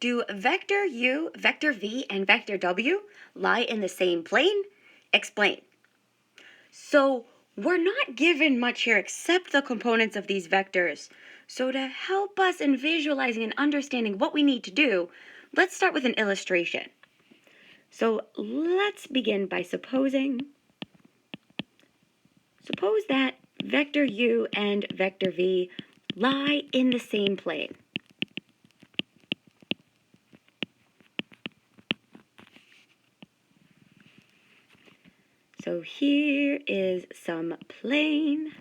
Do vector u, vector v, and vector w lie in the same plane? Explain. So we're not given much here except the components of these vectors. So to help us in visualizing and understanding what we need to do, let's start with an illustration. So let's begin by suppose that vector u and vector v lie in the same plane. So here is some plane,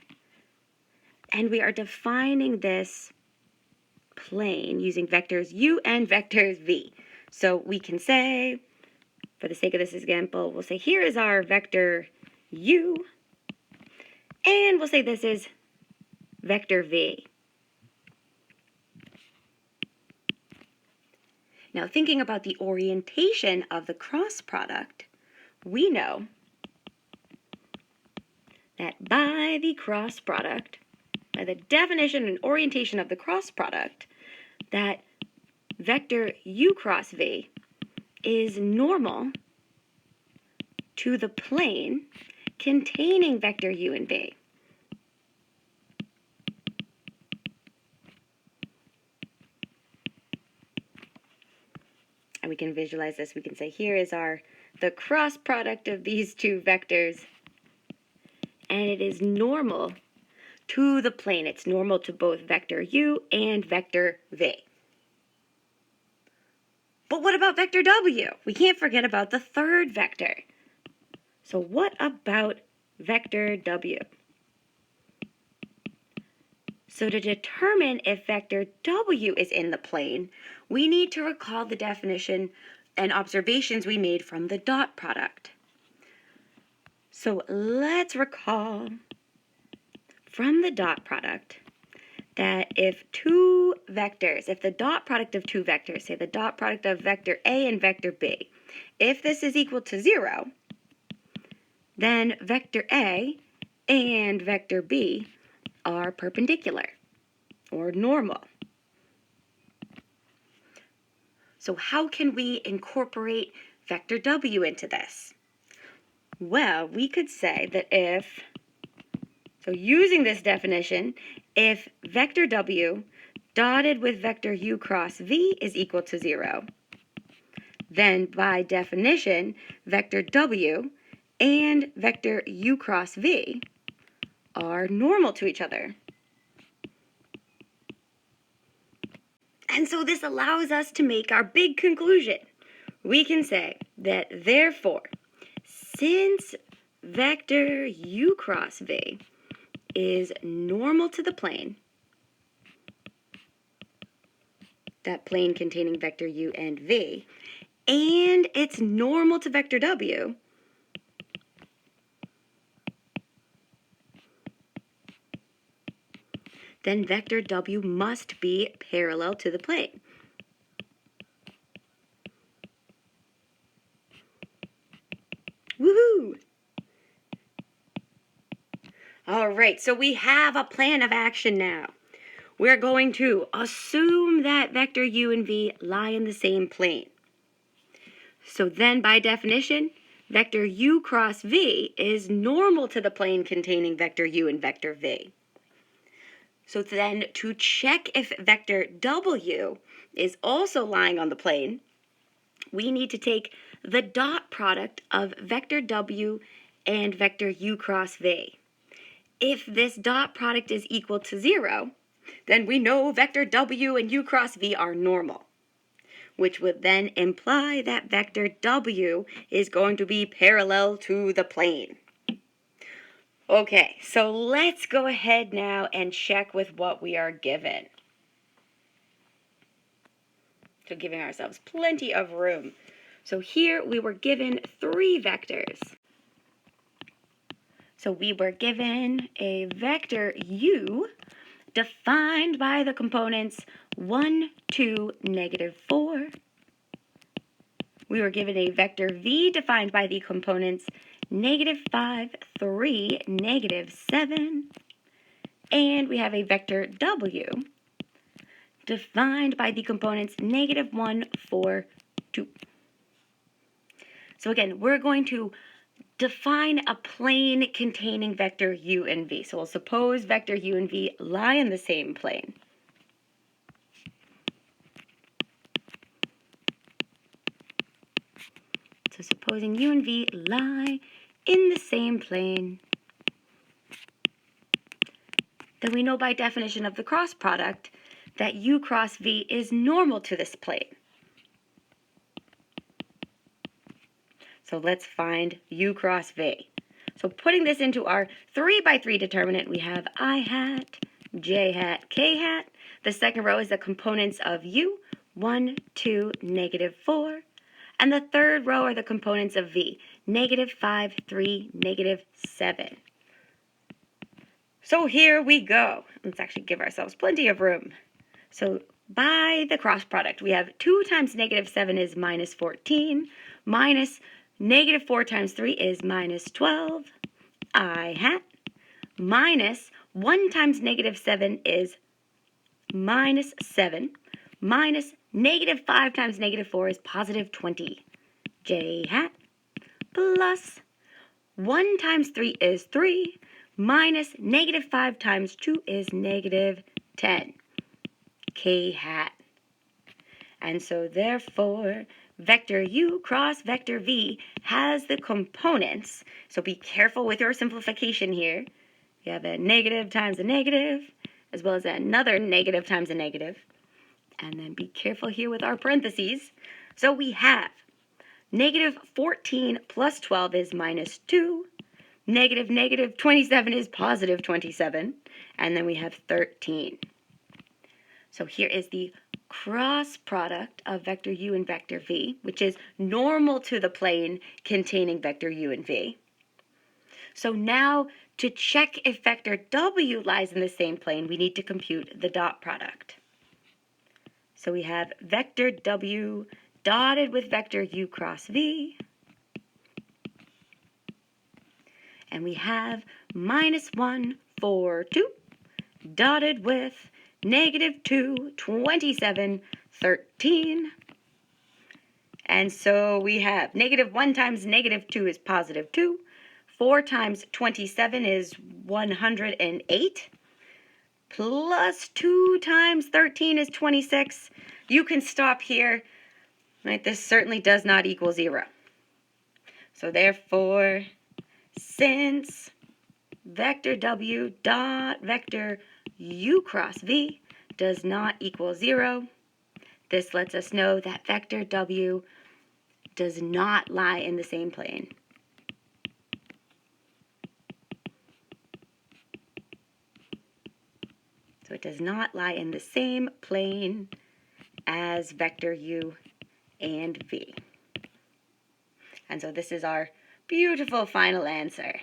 and we are defining this plane using vectors u and vectors v. So we can say, for the sake of this example, we'll say here is our vector u, and we'll say this is vector v. Now thinking about the orientation of the cross product, we know that by the cross product, by the definition and orientation of the cross product, that vector u cross v is normal to the plane containing vector u and v. And we can visualize this. We can say here is the cross product of these two vectors, and it is normal to the plane. It's normal to both vector u and vector v. But what about vector w? We can't forget about the third vector. So what about vector w? So to determine if vector w is in the plane, we need to recall the definition and observations we made from the dot product. So let's recall from the dot product that if two vectors, if the dot product of two vectors, say the dot product of vector A and vector B, if this is equal to 0, then vector A and vector B are perpendicular or normal. So how can we incorporate vector W into this? Well, we could say that so using this definition, if vector W dotted with vector u cross v is equal to 0, then by definition, vector W and vector u cross v are normal to each other. And so this allows us to make our big conclusion. We can say that therefore, since vector u cross v is normal to the plane, that plane containing vector u and v, and it's normal to vector w, then vector w must be parallel to the plane. Woohoo! All right, so we have a plan of action now. We're going to assume that vector u and v lie in the same plane. So then by definition, vector u cross v is normal to the plane containing vector u and vector v. So then to check if vector w is also lying on the plane, we need to take the dot product of vector w and vector u cross v. If this dot product is equal to 0, then we know vector w and u cross v are normal, which would then imply that vector w is going to be parallel to the plane. Okay, so let's go ahead now and check with what we are given. So giving ourselves plenty of room. So here we were given 3 vectors. So we were given a vector u defined by the components 1, 2, -4. We were given a vector v defined by the components -5, 3, -7. And we have a vector w defined by the components negative 1, 4, 2. So again, we're going to define a plane containing vector u and v. So we'll suppose vector u and v lie in the same plane. So supposing u and v lie in the same plane, then we know by definition of the cross product that u cross v is normal to this plane. So let's find u cross v. So putting this into our 3 by 3 determinant, we have I hat, j hat, k hat. The second row is the components of u, 1, 2, negative 4. And the third row are the components of v, negative 5, 3, negative 7. So here we go. Let's actually give ourselves plenty of room. So by the cross product, we have 2 times negative 7 is minus 14, minus negative 4 times 3 is minus 12, I hat, minus 1 times negative 7 is minus 7, minus negative 5 times negative 4 is positive 20, j hat, plus 1 times 3 is 3, minus negative 5 times 2 is negative 10, k hat. And so therefore, vector u cross vector v has the components. So be careful with your simplification here. You have a negative times a negative, as well as another negative times a negative. And then be careful here with our parentheses. So we have negative 14 plus 12 is minus 2. Negative 27 is positive 27. And then we have 13. So here is the cross product of vector u and vector v, which is normal to the plane containing vector u and v. So now to check if vector w lies in the same plane, we need to compute the dot product. So we have vector w dotted with vector u cross v. And we have minus 1, 4, 2, dotted with negative 2, 27, 13. And so we have negative 1 times negative 2 is positive 2. 4 times 27 is 108. Plus 2 times 13 is 26. You can stop here. Right? This certainly does not equal 0. So therefore, since vector w dot vector u cross v does not equal 0, this lets us know that vector w does not lie in the same plane. So it does not lie in the same plane as vector u and v. And so this is our beautiful final answer.